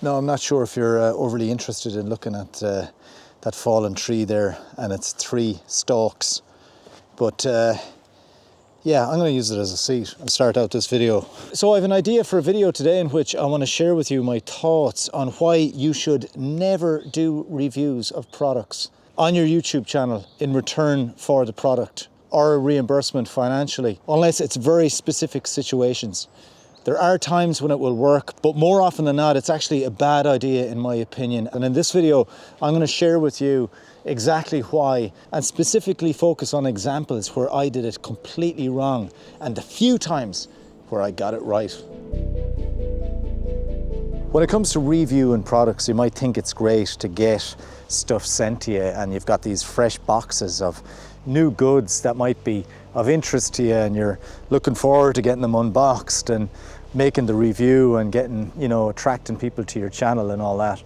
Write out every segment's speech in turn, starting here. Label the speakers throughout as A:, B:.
A: Now, I'm not sure if you're overly interested in looking at that fallen tree there and its 3 stalks, but yeah, I'm going to use it as a seat and start out this video. So I have an idea for a video today in which I want to share with you my thoughts on why you should never do reviews of products on your YouTube channel in return for the product or a reimbursement financially, unless it's very specific situations. There are times when it will work, but more often than not, it's actually a bad idea in my opinion. And in this video, I'm going to share with you exactly why, and specifically focus on examples where I did it completely wrong and a few times where I got it right. When it comes to reviewing products, you might think it's great to get stuff sent to you and you've got these fresh boxes of new goods that might be of interest to you and you're looking forward to getting them unboxed and making the review and getting, attracting people to your channel and all that.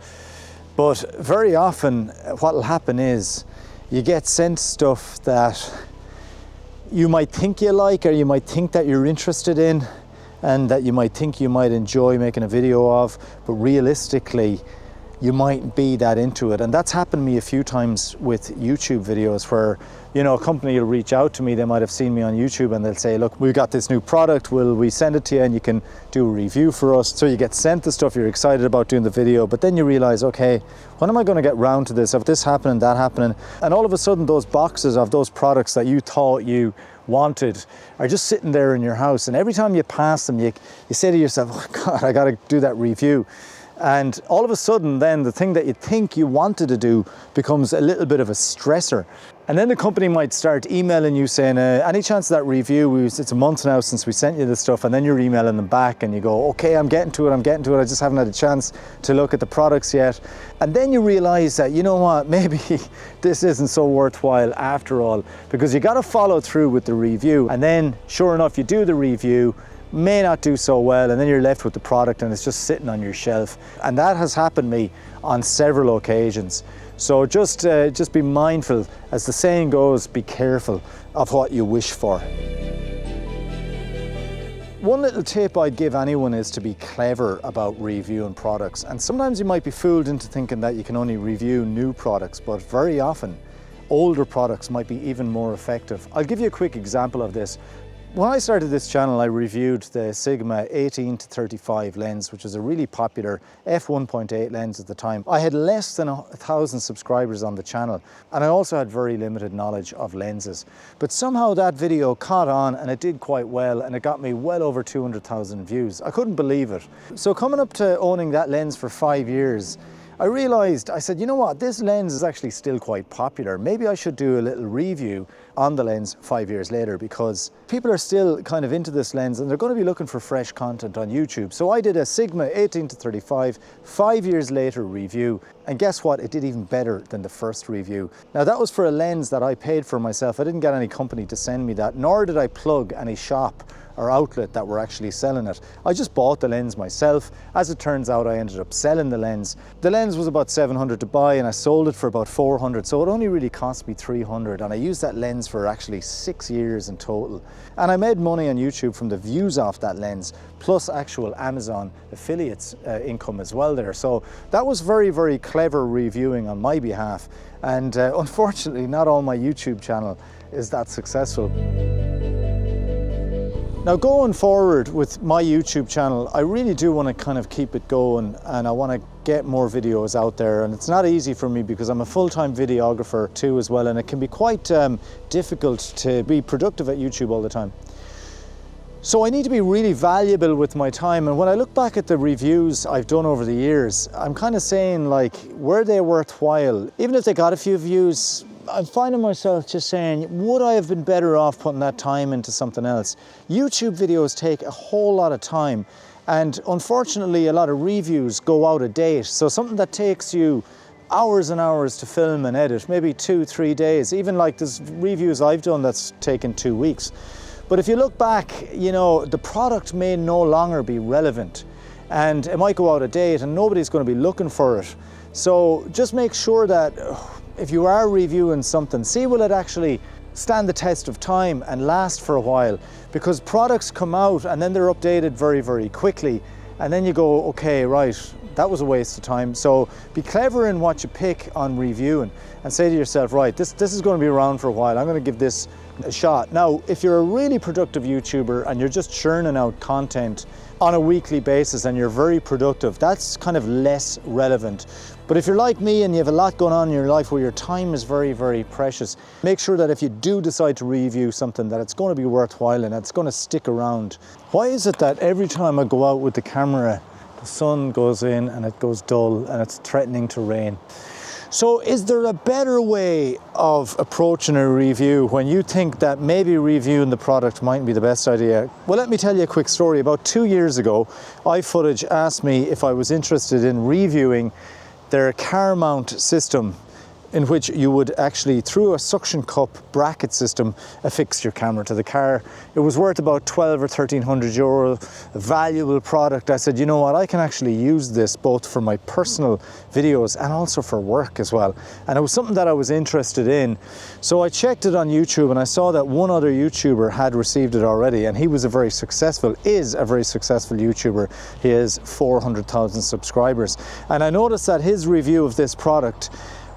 A: But very often what will happen is you get sent stuff that you might think you like, or you might think that you're interested in, and that you might think you might enjoy making a video of, but realistically you mightn't be that into it. And that's happened to me a few times with YouTube videos where, a company will reach out to me, they might have seen me on YouTube and they'll say, look, we've got this new product, will we send it to you and you can do a review for us? So you get sent the stuff, you're excited about doing the video, but then you realize, okay, when am I going to get round to this? Of this happening, that happening? And all of a sudden those boxes of those products that you thought you wanted are just sitting there in your house, and every time you pass them, you say to yourself, oh God, I got to do that review. And all of a sudden then the thing that you think you wanted to do becomes a little bit of a stressor. And then the company might start emailing you saying, any chance of that review? It's a month now since we sent you this stuff. And then you're emailing them back and you go, okay, I'm getting to it. I just haven't had a chance to look at the products yet. And then you realize that, you know what, maybe this isn't so worthwhile after all, because you got to follow through with the review. And then sure enough, you do the review, may not do so well, and then you're left with the product and it's just sitting on your shelf. And that has happened to me on several occasions. So just be mindful, as the saying goes, be careful of what you wish for. One little tip I'd give anyone is to be clever about reviewing products. And sometimes you might be fooled into thinking that you can only review new products, but very often older products might be even more effective. I'll give you a quick example of this. When I started this channel, I reviewed the Sigma 18-35 lens, which was a really popular f1.8 lens at the time. I had less than 1,000 subscribers on the channel, and I also had very limited knowledge of lenses. But somehow that video caught on and it did quite well, and it got me well over 200,000 views. I couldn't believe it. So coming up to owning that lens for 5 years, I realized, I said, you know what, this lens is actually still quite popular. Maybe I should do a little review on the lens 5 years later, because people are still kind of into this lens and they're going to be looking for fresh content on YouTube. So I did a Sigma 18-35 5 years later review, and guess what, it did even better than the first review. Now that was for a lens that I paid for myself. I didn't get any company to send me that, nor did I plug any shop or outlet that were actually selling it. I just bought the lens myself. As it turns out, I ended up selling the lens. The lens was about 700 to buy and I sold it for about 400, so it only really cost me 300, and I used that lens for actually 6 years in total. And I made money on YouTube from the views off that lens, plus actual Amazon affiliates income as well there. So that was very, very clever reviewing on my behalf. And unfortunately, not all my YouTube channel is that successful. Now going forward with my YouTube channel, I really do want to kind of keep it going, and I want to get more videos out there. And it's not easy for me because I'm a full-time videographer too as well, and it can be quite difficult to be productive at YouTube all the time. So I need to be really valuable with my time, and when I look back at the reviews I've done over the years, I'm kind of saying, like, were they worthwhile? Even if they got a few views, I'm finding myself just saying, would I have been better off putting that time into something else? YouTube videos take a whole lot of time, and unfortunately a lot of reviews go out of date. So something that takes you hours and hours to film and edit, maybe 2-3 days, even like there's reviews I've done that's taken 2 weeks. But if you look back, the product may no longer be relevant, and it might go out of date and nobody's going to be looking for it. So just make sure that if you are reviewing something, see will it actually stand the test of time and last for a while, because products come out and then they're updated very, very quickly, and then you go, okay, right, that was a waste of time. So be clever in what you pick on reviewing and say to yourself, right, this is going to be around for a while. I'm going to give this a shot. Now, if you're a really productive YouTuber and you're just churning out content on a weekly basis and you're very productive, that's kind of less relevant. But if you're like me and you have a lot going on in your life where your time is very, very precious, make sure that if you do decide to review something, that it's going to be worthwhile and it's going to stick around. Why is it that every time I go out with the camera, the sun goes in and it goes dull and it's threatening to rain? So is there a better way of approaching a review when you think that maybe reviewing the product might be the best idea? Well, let me tell you a quick story. About 2 years ago, iFootage asked me if I was interested in reviewing their car mount system, in which you would actually, through a suction cup bracket system, affix your camera to the car. It was worth about 12 or 1300 euro, a valuable product. I said, you know what, I can actually use this both for my personal videos and also for work as well. And it was something that I was interested in. So I checked it on YouTube and I saw that one other YouTuber had received it already, and he was is a very successful YouTuber. He has 400,000 subscribers. And I noticed that his review of this product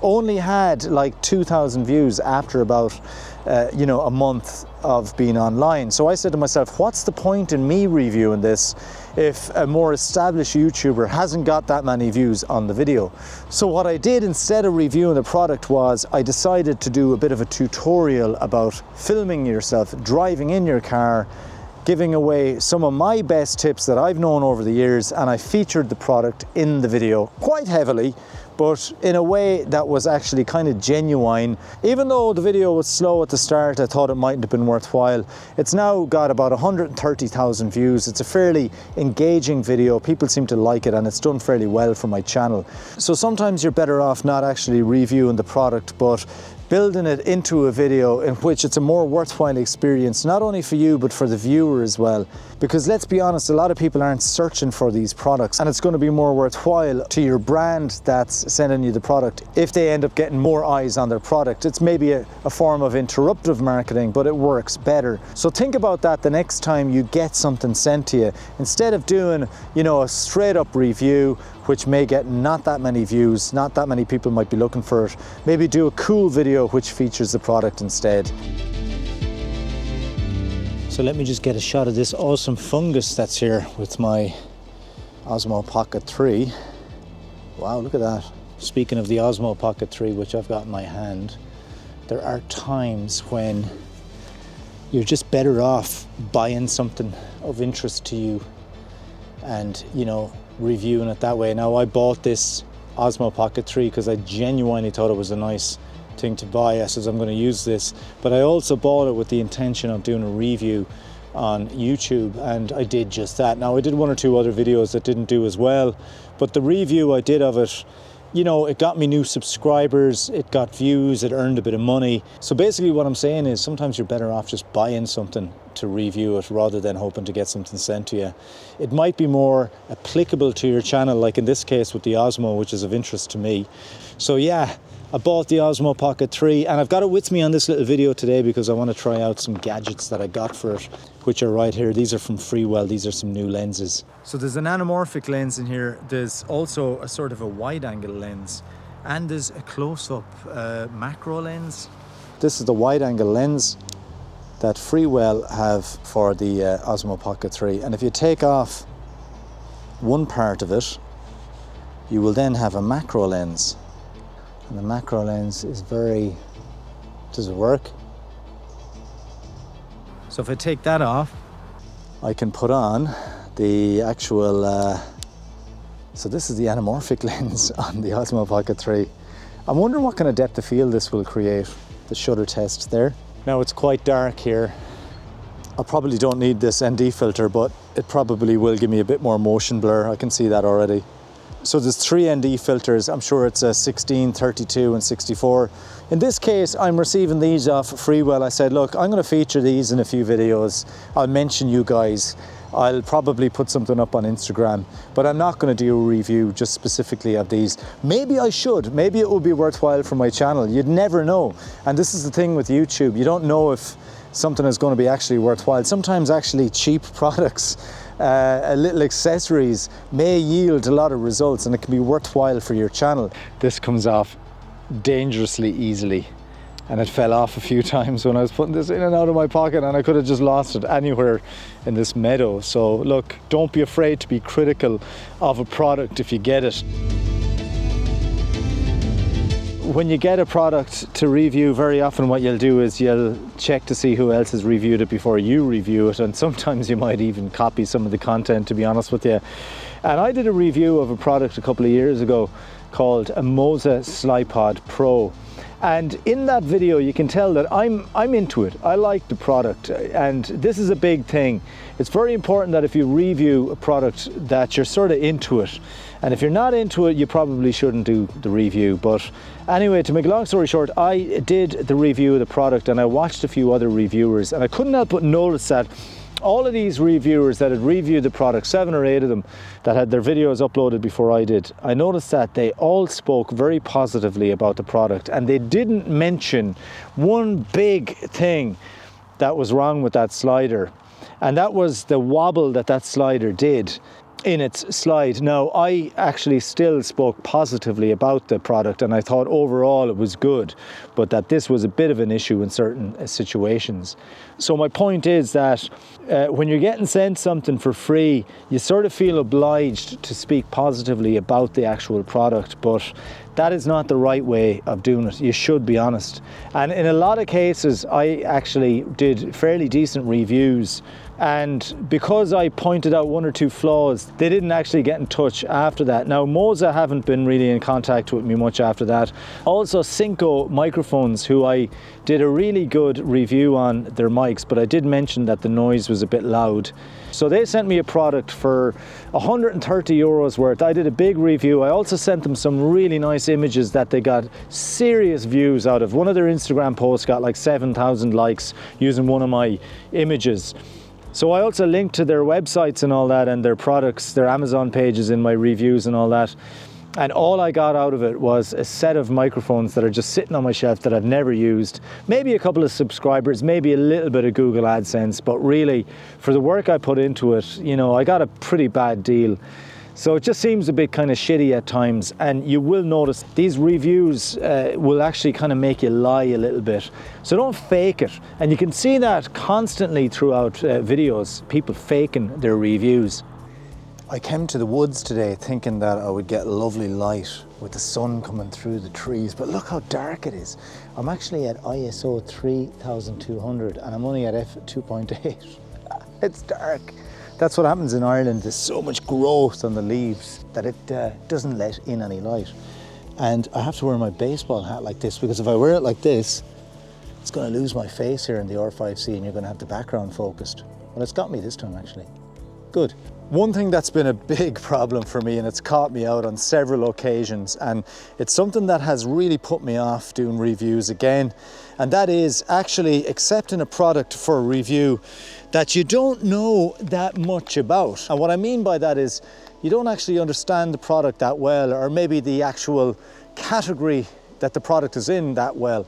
A: only had like 2,000 views after about a month of being online. So I said to myself, what's the point in me reviewing this if a more established YouTuber hasn't got that many views on the video? So what I did instead of reviewing the product was I decided to do a bit of a tutorial about filming yourself driving in your car, giving away some of my best tips that I've known over the years, and I featured the product in the video quite heavily, but in a way that was actually kind of genuine. Even though the video was slow at the start, I thought it mightn't have been worthwhile. It's now got about 130,000 views. It's a fairly engaging video. People seem to like it, and it's done fairly well for my channel. So sometimes you're better off not actually reviewing the product, but building it into a video in which it's a more worthwhile experience, not only for you, but for the viewer as well. Because let's be honest, a lot of people aren't searching for these products, and it's going to be more worthwhile to your brand that's sending you the product if they end up getting more eyes on their product. It's maybe a form of interruptive marketing, but it works better. So think about that the next time you get something sent to you. Instead of doing, a straight up review, which may get not that many views, not that many people might be looking for it, maybe do a cool video which features the product instead. So let me just get a shot of this awesome fungus that's here with my Osmo Pocket 3. Wow, look at that. Speaking of the Osmo Pocket 3, which I've got in my hand, there are times when you're just better off buying something of interest to you and, reviewing it that way. Now, I bought this Osmo Pocket 3 because I genuinely thought it was a nice thing to buy. I said I'm going to use this, but I also bought it with the intention of doing a review on YouTube, and I did just that. Now, I did one or two other videos that didn't do as well, but the review I did of it, it got me new subscribers, it got views, it earned a bit of money. So basically what I'm saying is sometimes you're better off just buying something to review it rather than hoping to get something sent to you. It might be more applicable to your channel, like in this case with the Osmo, which is of interest to me. So yeah, I bought the Osmo Pocket 3 and I've got it with me on this little video today because I want to try out some gadgets that I got for it, which are right here. These are from Freewell. These are some new lenses. So there's an anamorphic lens in here. There's also a sort of a wide angle lens, and there's a close-up macro lens. This is the wide angle lens that Freewell have for the Osmo Pocket 3. And if you take off one part of it, you will then have a macro lens. And the macro lens is does it work? So if I take that off, I can put on the actual, so this is the anamorphic lens on the Osmo Pocket 3. I'm wondering what kind of depth of field this will create, the shutter test there. Now it's quite dark here. I probably don't need this ND filter, but it probably will give me a bit more motion blur. I can see that already. So there's 3 ND filters. I'm sure it's a 16, 32 and 64. In this case, I'm receiving these off Freewell. I said, look, I'm going to feature these in a few videos. I'll mention you guys I'll probably put something up on Instagram, but I'm not going to do a review just specifically of these. Maybe I should, maybe it would be worthwhile for my channel. You'd never know. And this is the thing with YouTube, you don't know if something is going to be actually worthwhile. Sometimes actually cheap products, little accessories may yield a lot of results, and it can be worthwhile for your channel. This comes off dangerously easily, and it fell off a few times when I was putting this in and out of my pocket, and I could have just lost it anywhere in this meadow. So look, don't be afraid to be critical of a product if you get it. When you get a product to review, very often what you'll do is you'll check to see who else has reviewed it before you review it, and sometimes you might even copy some of the content, to be honest with you. And I did a review of a product a couple of years ago called a Moza Slipod Pro. And in that video you can tell that I'm into it. I like the product, and this is a big thing. It's very important that if you review a product that you're sort of into it. And if you're not into it, you probably shouldn't do the review. But anyway, to make a long story short, I did the review of the product and I watched a few other reviewers, and I couldn't help but notice that all of these reviewers that had reviewed the product, 7 or 8 of them that had their videos uploaded before I did, I noticed that they all spoke very positively about the product, and they didn't mention one big thing that was wrong with that slider, and that was the wobble that slider did in its slide. Now, I actually still spoke positively about the product, and I thought overall it was good, but that this was a bit of an issue in certain situations. So my point is that when you're getting sent something for free, you sort of feel obliged to speak positively about the actual product, but that is not the right way of doing it. You should be honest. And in a lot of cases, I actually did fairly decent reviews, and because I pointed out 1 or 2 flaws, they didn't actually get in touch after that. Now, Moza haven't been really in contact with me much after that. Also, Synco microphones, who I did a really good review on their mics, but I did mention that the noise was a bit loud. So they sent me a product for 130 euros worth. I did a big review. I also sent them some really nice images that they got serious views out of. One of their Instagram posts got like 7,000 likes using one of my images. So I also linked to their websites and all that, and their products, their Amazon pages in my reviews and all that. And all I got out of it was a set of microphones that are just sitting on my shelf that I've never used. Maybe a couple of subscribers, maybe a little bit of Google AdSense, but really for the work I put into it, you know, I got a pretty bad deal. So it just seems a bit kind of shitty at times, and you will notice these reviews will actually kind of make you lie a little bit. So don't fake it. And you can see that constantly throughout videos, people faking their reviews. I came to the woods today thinking that I would get lovely light with the sun coming through the trees, but look how dark it is. I'm actually at ISO 3200 and I'm only at f2.8. It's dark. That's what happens in Ireland. There's so much growth on the leaves that it doesn't let in any light. And I have to wear my baseball hat like this, because if I wear it like this, it's going to lose my face here in the R5C and you're going to have the background focused. Well, it's got me this time actually. Good. One thing that's been a big problem for me, and it's caught me out on several occasions, and it's something that has really put me off doing reviews again, and that is actually accepting a product for a review that you don't know that much about. And what I mean by that is you don't actually understand the product that well, or maybe the actual category that the product is in that well.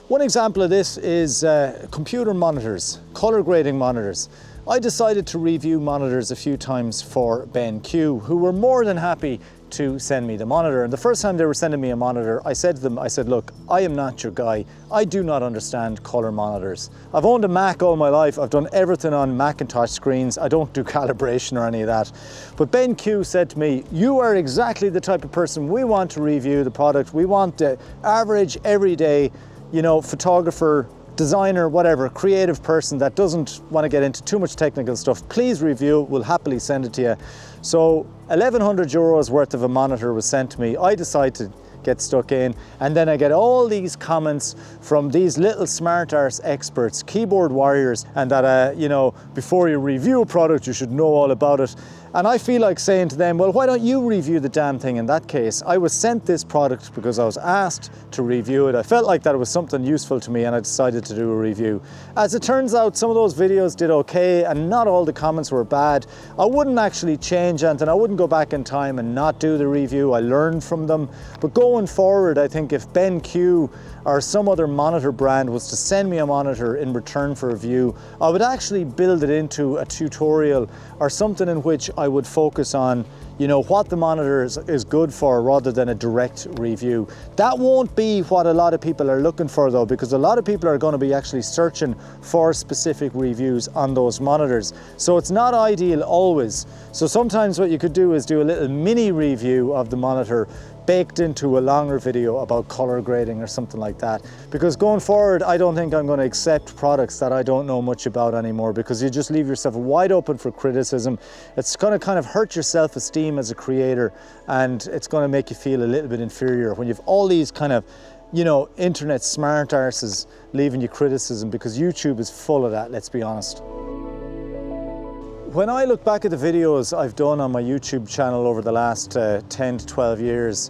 A: One example of this is computer monitors, color grading monitors. I decided to review monitors a few times for BenQ, who were more than happy to send me the monitor. And the first time they were sending me a monitor, I said to them, I said, look, I am not your guy. I do not understand color monitors. I've owned a Mac all my life. I've done everything on Macintosh screens. I don't do calibration or any of that. But BenQ said to me, you are exactly the type of person we want to review the product. We want the average, everyday, you know, photographer, designer, whatever, creative person that doesn't want to get into too much technical stuff. Please review, we'll happily send it to you. So 1,100 euros worth of a monitor was sent to me. I decided to get stuck in, and then I get all these comments from these little smart arse experts, keyboard warriors, and that you know, before you review a product you should know all about it. And I feel like saying to them, well, why don't you review the damn thing in that case? I was sent this product because I was asked to review it. I felt like that it was something useful to me and I decided to do a review. As it turns out, some of those videos did okay and not all the comments were bad. I wouldn't actually change anything. I wouldn't go back in time and not do the review. I learned from them. But going forward, I think if BenQ or some other monitor brand was to send me a monitor in return for a review, I would actually build it into a tutorial or something in which I would focus on, you know, what the monitor is good for rather than a direct review. That won't be what a lot of people are looking for though, because a lot of people are going to be actually searching for specific reviews on those monitors. So it's not ideal always. So sometimes what you could do is do a little mini review of the monitor baked into a longer video about color grading or something like that. Because going forward, I don't think I'm going to accept products that I don't know much about anymore, because you just leave yourself wide open for criticism. It's going to kind of hurt your self-esteem as a creator, and it's going to make you feel a little bit inferior when you've all these kind of, you know, internet smart arses leaving you criticism, because YouTube is full of that, let's be honest. When I look back at the videos I've done on my YouTube channel over the last 10 to 12 years,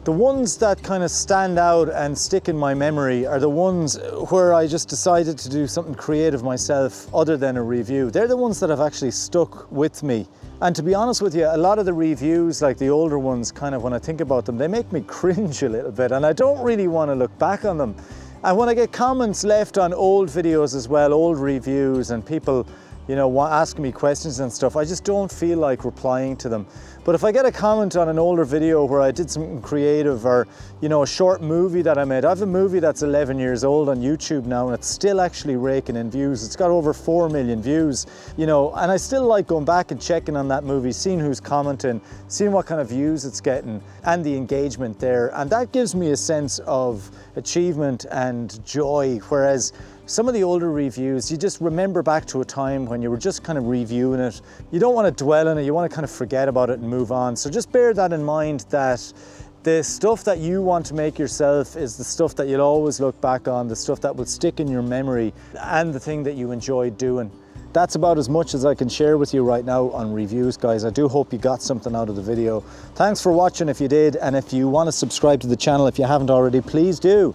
A: the ones that kind of stand out and stick in my memory are the ones where I just decided to do something creative myself other than a review. They're the ones that have actually stuck with me. And to be honest with you, a lot of the reviews, like the older ones, kind of when I think about them, they make me cringe a little bit, and I don't really want to look back on them. And when I get comments left on old videos as well, old reviews, and people, you know, asking me questions and stuff, I just don't feel like replying to them. But if I get a comment on an older video where I did something creative, or, you know, a short movie that I made. I have a movie that's 11 years old on YouTube now, and it's still actually raking in views. It's got over 4 million views, you know, and I still like going back and checking on that movie, seeing who's commenting, seeing what kind of views it's getting, and the engagement there. And that gives me a sense of achievement and joy, whereas some of the older reviews, you just remember back to a time when you were just kind of reviewing it. You don't want to dwell on it, you want to kind of forget about it and move on. So just bear that in mind, that the stuff that you want to make yourself is the stuff that you'll always look back on, the stuff that will stick in your memory, and the thing that you enjoyed doing. That's about as much as I can share with you right now on reviews, guys. I do hope you got something out of the video. Thanks for watching if you did, and if you want to subscribe to the channel if you haven't already, please do.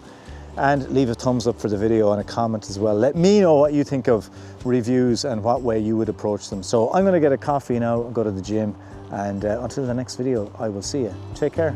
A: And leave a thumbs up for the video and a comment as well. Let me know what you think of reviews and what way you would approach them. So I'm gonna get a coffee now and go to the gym, and until the next video, I will see you. Take care.